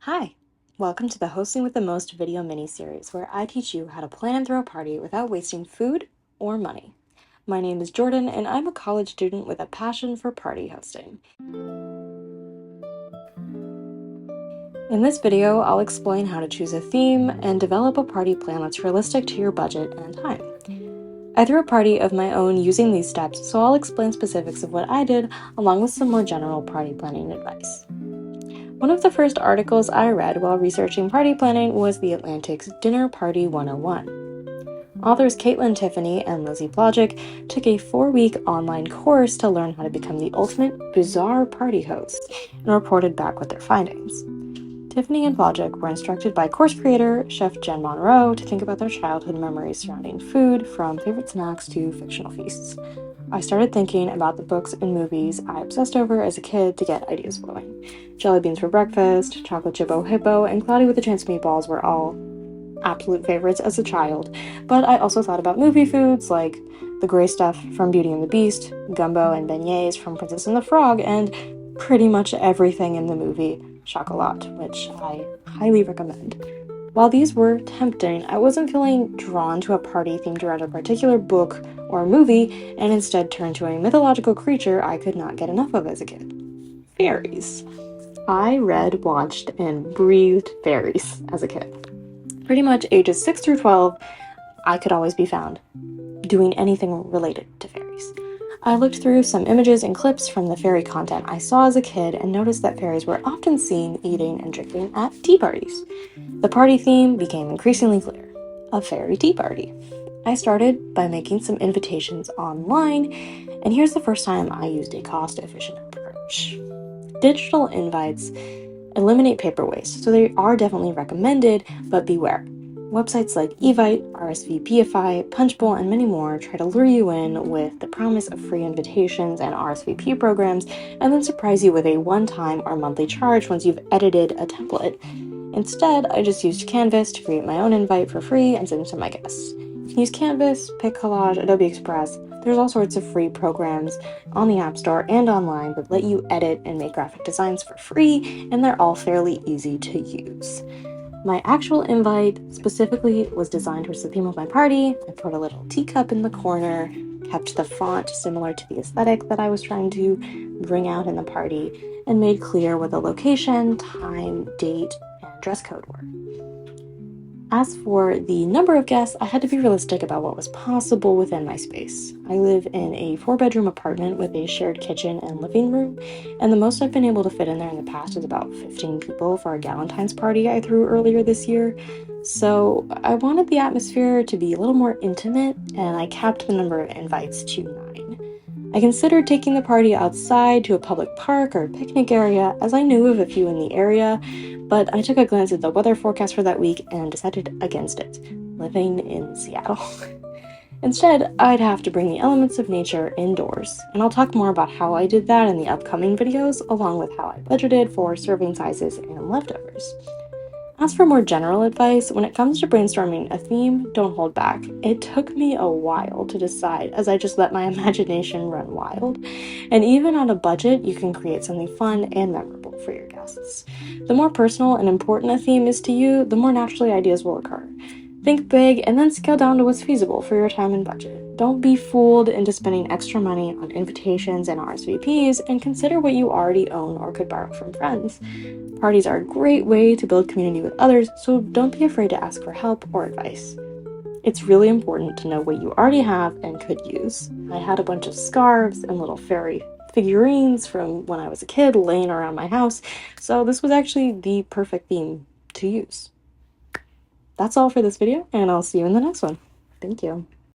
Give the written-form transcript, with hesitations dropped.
Hi, welcome to the Hosting with the Most video mini-series where I teach you how to plan and throw a party without wasting food or money. My name is Jordan and I'm a college student with a passion for party hosting. In this video, I'll explain how to choose a theme and develop a party plan that's realistic to your budget and time. I threw a party of my own using these steps, so I'll explain specifics of what I did along with some more general party planning advice. One of the first articles I read while researching party planning was The Atlantic's Dinner Party 101. Authors Caitlin Tiffany and Lizzie Blodgett took a 4-week online course to learn how to become the ultimate bizarre party host and reported back with their findings. Tiffany and Blodgett were instructed by course creator, Chef Jen Monroe, to think about their childhood memories surrounding food, from favorite snacks to fictional feasts. I started thinking about the books and movies I obsessed over as a kid to get ideas flowing. Jelly beans for breakfast, chocolate chip hippo, and Cloudy with a Chance meatballs were all absolute favorites as a child, but I also thought about movie foods like the gray stuff from Beauty and the Beast, gumbo and beignets from Princess and the Frog, and pretty much everything in the movie Chocolat, which I highly recommend. While these were tempting, I wasn't feeling drawn to a party themed around a particular book or movie, and instead turned to a mythological creature I could not get enough of as a kid: fairies. I read, watched, and breathed fairies as a kid. Pretty much ages 6 through 12, I could always be found doing anything related to fairies. I looked through some images and clips from the fairy content I saw as a kid and noticed that fairies were often seen eating and drinking at tea parties. The party theme became increasingly clear: a fairy tea party. I started by making some invitations online, and here's the first time I used a cost-efficient approach. Digital invites eliminate paper waste, so they are definitely recommended, but beware. Websites like Evite, RSVPify, Punchbowl, and many more try to lure you in with the promise of free invitations and RSVP programs, and then surprise you with a one-time or monthly charge once you've edited a template. Instead, I just used Canvas to create my own invite for free and send it to my guests. You can use Canvas, PicCollage, Adobe Express. There's all sorts of free programs on the App Store and online that let you edit and make graphic designs for free, and they're all fairly easy to use. My actual invite specifically was designed towards the theme of my party. I put a little teacup in the corner, kept the font similar to the aesthetic that I was trying to bring out in the party, and made clear what the location, time, date, and dress code were. As for the number of guests, I had to be realistic about what was possible within my space. I live in a 4-bedroom apartment with a shared kitchen and living room, and the most I've been able to fit in there in the past is about 15 people for a Galentine's party I threw earlier this year. So I wanted the atmosphere to be a little more intimate, and I capped the number of invites to 9. I considered taking the party outside to a public park or picnic area, as I knew of a few in the area, but I took a glance at the weather forecast for that week and decided against it, living in Seattle. Instead, I'd have to bring the elements of nature indoors, and I'll talk more about how I did that in the upcoming videos, along with how I budgeted for serving sizes and leftovers. As for more general advice, when it comes to brainstorming a theme, don't hold back. It took me a while to decide, as I just let my imagination run wild. And even on a budget, you can create something fun and memorable for your guests. The more personal and important a theme is to you, the more naturally ideas will occur. Think big and then scale down to what's feasible for your time and budget. Don't be fooled into spending extra money on invitations and RSVPs, and consider what you already own or could borrow from friends. Parties are a great way to build community with others, so don't be afraid to ask for help or advice. It's really important to know what you already have and could use. I had a bunch of scarves and little fairy figurines from when I was a kid laying around my house, so this was actually the perfect theme to use. That's all for this video, and I'll see you in the next one. Thank you.